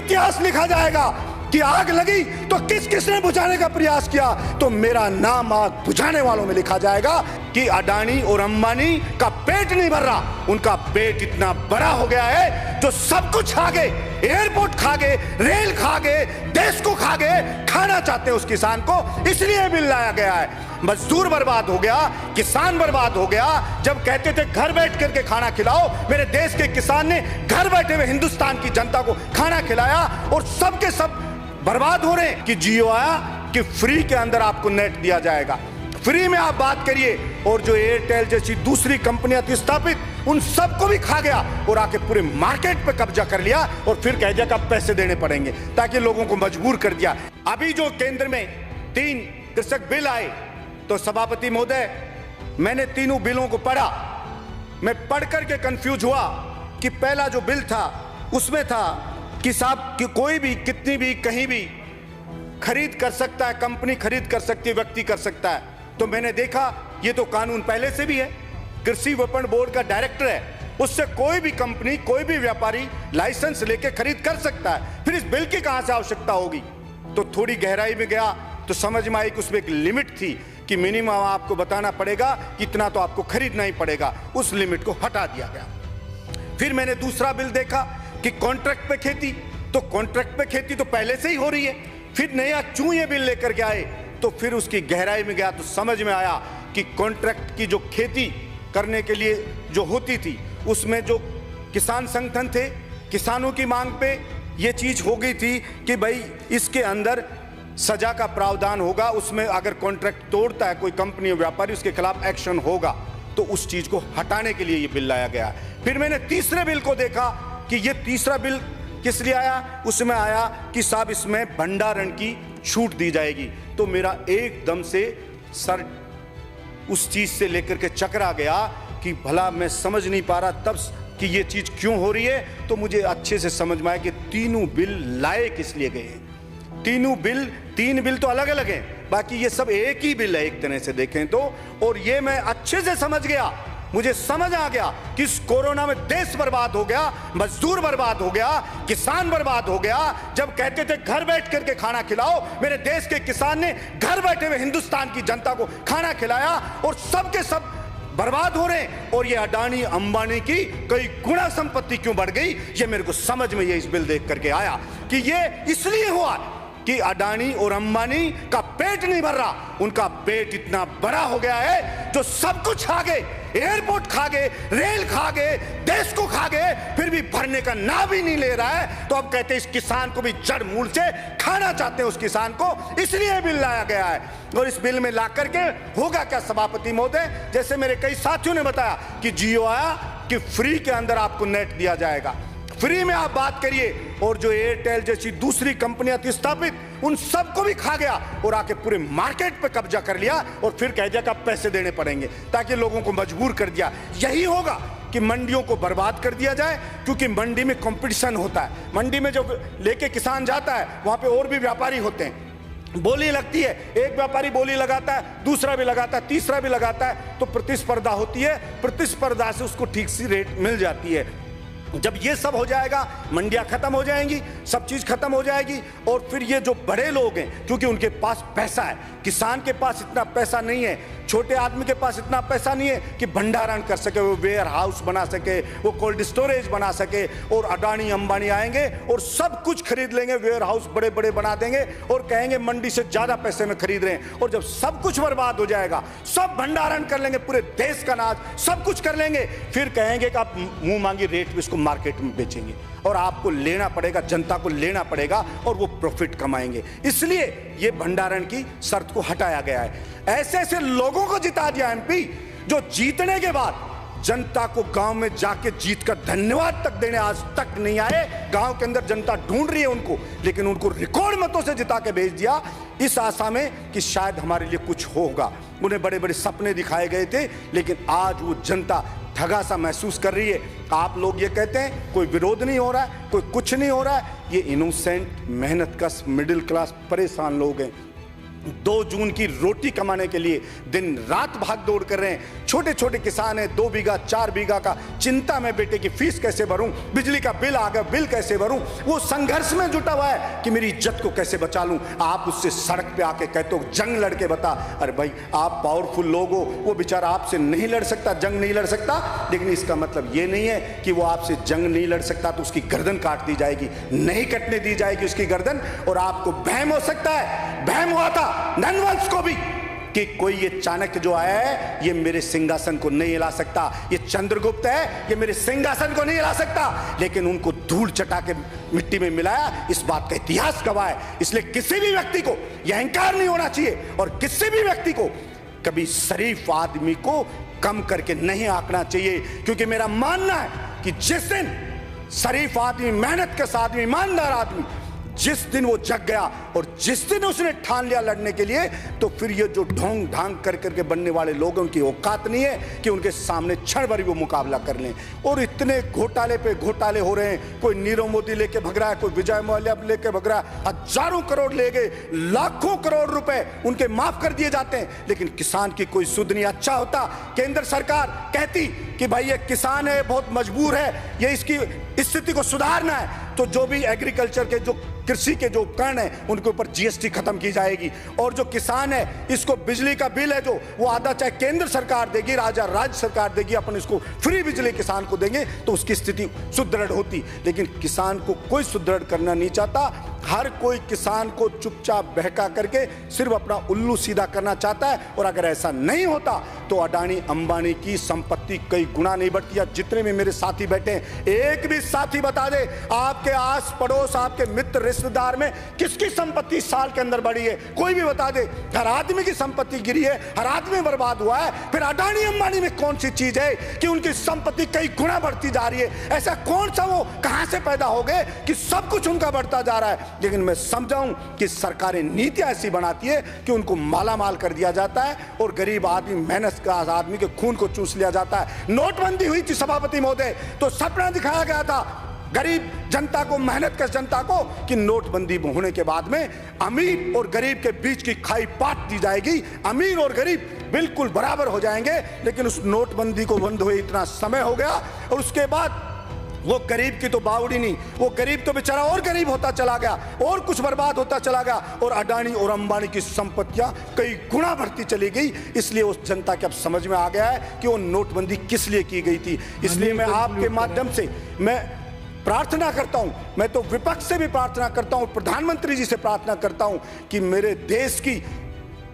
इतिहास लिखा जाएगा कि आग लगी तो किस किसने बुझाने का प्रयास किया, तो मेरा नाम आग बुझाने वालों में लिखा जाएगा कि अडानी और अंबानी का पेट नहीं भर रहा, उनका पेट इतना बड़ा हो गया है जो सब कुछ खा गए, एयरपोर्ट खा गए, रेल खा गए, देश को खा गए, खाना चाहते हैं उस किसान को, इसलिए बिल लाया गया है। मजदूर बर्बाद हो गया, किसान बर्बाद हो गया। जब कहते थे घर बैठ करके खाना खिलाओ, मेरे देश के किसान ने घर बैठे हुए हिंदुस्तान की जनता को खाना खिलाया और सबके सब बर्बाद हो रहे हैं। कि जियो आया कि फ्री के अंदर आपको नेट दिया जाएगा, फ्री में आप बात करिए, और जो एयरटेल जैसी दूसरी कंपनियां थी स्थापित, उन सबको भी खा गया और आके पूरे मार्केट पे कब्जा कर लिया और फिर कह दिया कि अब पैसे देने पड़ेंगे, ताकि लोगों को मजबूर कर दिया। अभी जो केंद्र में 3 कृषक बिल आए, तो सभापति महोदय, मैंने तीनों बिलों को पढ़ा। मैं पढ़ करके कंफ्यूज हुआ कि पहला जो बिल था उसमें था कि साहब कि कोई भी कितनी भी कहीं भी खरीद कर सकता है, कंपनी खरीद कर सकती है, व्यक्ति कर सकता है। तो मैंने देखा ये तो कानून पहले से भी है, कृषि विपणन बोर्ड का डायरेक्टर है, उससे कोई भी कंपनी, कोई भी व्यापारी लाइसेंस लेके खरीद कर सकता है, फिर इस बिल की कहां से आवश्यकता होगी। तो थोड़ी गहराई में गया तो समझ में आई कि उसमें एक लिमिट थी कि मिनिमम आपको बताना पड़ेगा, इतना तो आपको खरीदना ही पड़ेगा, उस लिमिट को हटा दिया गया। फिर मैंने दूसरा बिल देखा कि कॉन्ट्रैक्ट पे खेती, तो कॉन्ट्रैक्ट पे खेती तो पहले से ही हो रही है। फिर नया क्यों ये बिल लेकर के आए, तो फिर उसकी गहराई में गया तो समझ में आया कि कॉन्ट्रैक्ट की जो खेती करने के लिए जो होती थी, उसमें जो किसान संगठन थे, किसानों की मांग पे ये चीज हो गई थी कि भाई इसके अंदर सजा का प्रावधान होगा, उसमें अगर कॉन्ट्रैक्ट तोड़ता है कोई कंपनी या व्यापारी, उसके खिलाफ एक्शन होगा। तो उस चीज को हटाने के लिए ये बिल लाया गया। फिर मैंने तीसरे बिल को देखा कि ये तीसरा बिल किस लिए आया, उसमें आया कि साहब इसमें भंडारण की छूट दी जाएगी। तो मेरा एकदम से सर उस चीज से लेकर के चकरा गया कि भला मैं समझ नहीं पा रहा तब कि ये चीज क्यों हो रही है। तो मुझे अच्छे से समझ में आया कि तीनों बिल लाए किस लिए गए हैं। तीनों बिल, 3 बिल तो अलग अलग हैं, बाकी ये सब एक ही बिल है एक तरह से देखें तो। और ये मैं अच्छे से समझ गया, मुझे समझ आ गया कि इस कोरोना में देश बर्बाद हो गया, मजदूर बर्बाद हो गया, किसान बर्बाद हो गया। जब कहते थे घर बैठ करके खाना खिलाओ, मेरे देश के किसान ने घर बैठे हुए हिंदुस्तान की जनता को खाना खिलाया और सबके सब बर्बाद हो रहे हैं। और ये अडानी अंबानी की कई गुना संपत्ति क्यों बढ़ गई, ये मेरे को समझ में ये इस बिल देख करके आया कि ये इसलिए हुआ कि अडानी और अंबानी का पेट नहीं भर रहा, उनका पेट इतना बड़ा हो गया है जो सब कुछ खा गए, एयरपोर्ट खा गए, रेल खा गए, देश को खा गए, फिर भी भरने का नाम ही नहीं ले रहा है। तो अब कहते हैं इस किसान को भी जड़ मूल से खाना चाहते हैं, उस किसान को, इसलिए बिल लाया गया है। और इस बिल में ला करके होगा क्या सभापति महोदय, जैसे मेरे कई साथियों ने बताया कि जियो आया कि फ्री के अंदर आपको नेट दिया जाएगा, फ्री में आप बात करिए। और जो एयरटेल जैसी दूसरी कंपनियां थी स्थापित, उन सबको भी खा गया और आके पूरे मार्केट पे कब्जा कर लिया और फिर कह दिया कि अब पैसे देने पड़ेंगे, ताकि लोगों को मजबूर कर दिया। यही होगा कि मंडियों को बर्बाद कर दिया जाए, क्योंकि मंडी में कंपटीशन होता है। मंडी में जब लेके किसान जाता है, वहां पे और भी व्यापारी होते हैं, बोली लगती है, एक व्यापारी बोली लगाता है, दूसरा भी लगाता है, तीसरा भी लगाता है, तो प्रतिस्पर्धा होती है, प्रतिस्पर्धा से उसको ठीक सी रेट मिल जाती है। जब ये सब हो जाएगा, मंडियां खत्म हो जाएंगी, सब चीज खत्म हो जाएगी, और फिर ये जो बड़े लोग हैं, क्योंकि उनके पास पैसा है, किसान के पास इतना पैसा नहीं है, छोटे आदमी के पास इतना पैसा नहीं है कि भंडारण कर सके, वो वेयर हाउस बना सके, वो कोल्ड स्टोरेज बना सके। और अडानी अंबानी आएंगे और सब कुछ खरीद लेंगे, वेयर हाउस बड़े बड़े बना देंगे और कहेंगे मंडी से ज्यादा पैसे में खरीद रहे हैं। और जब सब कुछ बर्बाद हो जाएगा, सब भंडारण कर लेंगे, पूरे देश का अनाज सब कुछ कर लेंगे, फिर कहेंगे कि आप मुंह मांगी रेट में इसको मार्केट में बेचेंगे और आपको लेना पड़ेगा, जनता को लेना पड़ेगा और वो प्रॉफिट कमाएंगे। इसलिए ये भंडारण की शर्त को हटाया गया है। ऐसे ऐसे लोगों को जिता दिया एमपी, जो जीतने के बाद जनता को गांव में जाके जीत कर धन्यवाद तक देने आज तक नहीं आए। गांव के अंदर जनता ढूंढ रही है उनको, लेकिन उनको रिकॉर्ड मतों से जिता के भेज दिया, इस आशा में कि शायद हमारे लिए कुछ होगा। उन्हें बड़े बड़े सपने दिखाए गए थे, लेकिन आज वो जनता ठगा सा महसूस कर रही है। आप लोग ये कहते हैं कोई विरोध नहीं हो रहा है, कोई कुछ नहीं हो रहा है, ये इनोसेंट मेहनत कश मिडिल क्लास परेशान लोग हैं, 2 जून की रोटी कमाने के लिए दिन रात भाग दौड़ कर रहे हैं। छोटे छोटे किसान हैं, 2 बीघा 4 बीघा का, चिंता में बेटे की फीस कैसे भरूं, बिजली का बिल आ गया, बिल कैसे भरूं। वो संघर्ष में जुटा हुआ है कि मेरी इज्जत को कैसे बचा लूं। आप उससे सड़क पे आके कहते हो जंग लड़के बता। अरे भाई, आप पावरफुल लोग हो, वो बेचारा आपसे नहीं लड़ सकता, जंग नहीं लड़ सकता, लेकिन इसका मतलब ये नहीं है कि वो आपसे जंग नहीं लड़ सकता तो उसकी गर्दन काट दी जाएगी। नहीं कटने दी जाएगी उसकी गर्दन। और आपको वहम हो सकता है, वहम हुआ था ननवंश को भी कि कोई ये चाणक्य जो आया है ये मेरे सिंहासन को नहीं हिला सकता, ये चंद्रगुप्त है ये मेरे सिंहासन को नहीं हिला सकता, लेकिन उनको धूल चटा के मिट्टी में मिलाया। इस बात का इतिहास गवाह है। इसलिए किसी भी व्यक्ति को यह अहंकार नहीं होना चाहिए और किसी भी व्यक्ति को कभी शरीफ आदमी को कम करके नहीं आंकना चाहिए, क्योंकि मेरा मानना है कि जिस दिन शरीफ आदमी, मेहनतकश आदमी, ईमानदार आदमी, जिस दिन वो जग गया और जिस दिन उसने ठान लिया लड़ने के लिए, तो फिर ये जो ढोंग ढांग कर करके बनने वाले लोगों की औकात नहीं है कि उनके सामने क्षण भर वो मुकाबला कर लें। और इतने घोटाले पे घोटाले हो रहे हैं। कोई नीरव मोदी लेके भग रहा है, कोई विजय माल्या लेके भग रहा है, हजारों करोड़ ले गए, लाखों करोड़ रुपए उनके माफ कर दिए जाते हैं, लेकिन किसान की कोई सुध नहीं। अच्छा होता केंद्र सरकार कहती कि भाई ये किसान है, बहुत मजबूर है, ये इसकी स्थिति को सुधारना है, तो जो भी एग्रीकल्चर के, जो कृषि के जो उपकरण है उनके ऊपर जीएसटी खत्म की जाएगी। और जो किसान है, इसको बिजली का बिल है जो, वो आधा चाहे केंद्र सरकार देगी, राज्य सरकार देगी, अपन इसको फ्री बिजली किसान को देंगे, तो उसकी स्थिति सुदृढ़ होती। लेकिन किसान को कोई सुदृढ़ करना नहीं चाहता। हर कोई किसान को चुपचाप बहका करके सिर्फ अपना उल्लू सीधा करना चाहता है। और अगर ऐसा नहीं होता तो अडानी अंबानी की संपत्ति कई गुना नहीं बढ़ती। या जितने भी मेरे साथी बैठे हैं, एक भी साथी बता दे आपके आस पड़ोस, आपके मित्र रिश्तेदार में किसकी संपत्ति साल के अंदर बढ़ी है, कोई भी बता दे। हर आदमी की संपत्ति गिरी है, हर आदमी बर्बाद हुआ है। फिर अडानी अंबानी में कौन सी चीज है कि उनकी संपत्ति कई गुना बढ़ती जा रही है? ऐसा कौन सा वो कहां से पैदा हो गए कि सब कुछ उनका बढ़ता जा रहा है? लेकिन मैं समझाऊं कि सरकारें नीतियां ऐसी बनाती है कि उनको माला माल कर दिया जाता है और गरीब आदमी, मेहनत का आदमी के खून को चूस लिया जाता है। नोटबंदी हुई थी सभापति महोदय, तो सपना दिखाया गया था गरीब जनता को, मेहनत जनता को, कि नोटबंदी होने के बाद में अमीर और गरीब के बीच की खाई पाट दी जाएगी, अमीर और गरीब बिल्कुल बराबर हो जाएंगे। लेकिन उस नोटबंदी को बंद हुए इतना समय हो गया और उसके बाद वो गरीब की तो बावड़ी नहीं, वो गरीब तो बेचारा और गरीब होता चला गया और कुछ बर्बाद होता चला गया। और अडानी और अंबानी की संपत्तियां कई गुना बढ़ती चली गई। इसलिए उस जनता के अब समझ में आ गया है कि वो नोटबंदी किस लिए की गई थी। इसलिए मैं आपके माध्यम से मैं प्रार्थना करता हूं, मैं तो विपक्ष से भी प्रार्थना करता हूं, प्रधानमंत्री जी से प्रार्थना करता हूं कि मेरे देश की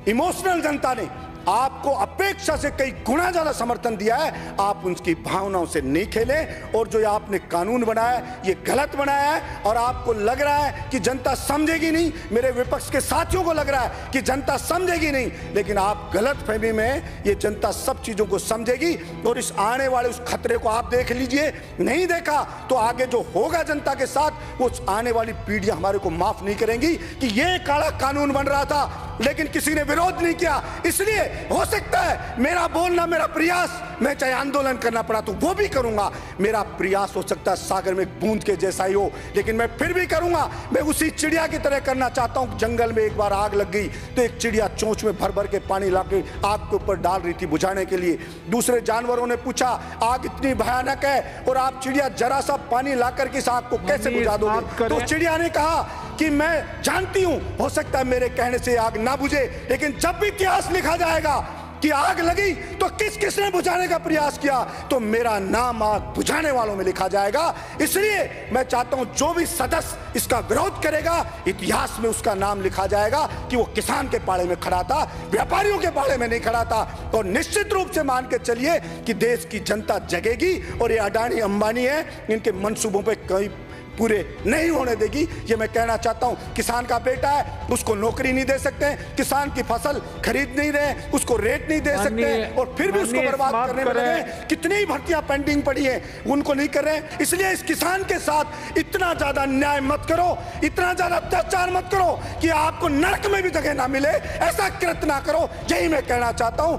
इमोशनल जनता ने आपको अपेक्षा से कई गुना ज्यादा समर्थन दिया है। आप उनकी भावनाओं से नहीं खेलें। और जो आपने कानून बनाया है ये गलत बनाया है और आपको लग रहा है कि जनता समझेगी नहीं, मेरे विपक्ष के साथियों को लग रहा है कि जनता समझेगी नहीं, लेकिन आप गलत फहमी में, ये जनता सब चीजों को समझेगी। और इस आने वाले उस खतरे को आप देख लीजिए, नहीं देखा तो आगे जो होगा जनता के साथ, वो आने वाली पीढ़ियां हमारे को माफ नहीं करेंगी कि ये काला कानून बन रहा था लेकिन किसी ने विरोध नहीं किया। इसलिए हो सकता है मेरा बोलना, मेरा प्रयास, मैं चाहे आंदोलन करना पड़ा तो वो भी करूंगा, मेरा प्रयास हो सकता है सागर में बूंद के जैसा ही हो, लेकिन मैं फिर भी करूंगा। मैं उसी चिड़िया की तरह करना चाहता हूं। जंगल में एक बार आग लग गई तो एक चिड़िया चोंच में भर भर के पानी लाके आग के ऊपर डाल रही थी बुझाने के लिए। दूसरे जानवरों ने पूछा आग इतनी भयानक है और आप चिड़िया जरा सा पानी लाकर के इस आग को कैसे बुझा दोगे? तो चिड़िया ने कहा कि मैं जानती हूं हो सकता है मेरे कहने से आग ना बुझे, लेकिन जब भी इतिहास लिखा जाएगा कि आग लगी तो किस किसने बुझाने का प्रयास किया, तो मेरा नाम आग बुझाने वालों में लिखा जाएगा। इसलिए मैं चाहता हूं जो भी सदस्य इसका विरोध करेगा, इतिहास में उसका नाम लिखा जाएगा कि वो किसान के पाले में खड़ा था, व्यापारियों के पाले में नहीं खड़ा था। और निश्चित रूप से मान के चलिए कि देश की जनता जगेगी और ये अडानी अंबानी है, इनके मंसूबों पर कई पूरे नहीं होने देगी। ये मैं कहना चाहता हूं। किसान का बेटा है, उसको नौकरी नहीं दे सकते, किसान की फसल खरीद नहीं रहे, उसको रेट नहीं दे सकते और फिर भी उसको बर्बाद करने में लगे। कितनी ही भर्तियां पेंडिंग पड़ी है उनको नहीं कर रहे। इसलिए इस किसान के साथ इतना ज्यादा अन्याय मत करो, इतना ज्यादा अत्याचार मत करो कि आपको नरक में भी जगह ना मिले, ऐसा कृत्य ना करो। यही मैं कहना चाहता हूं।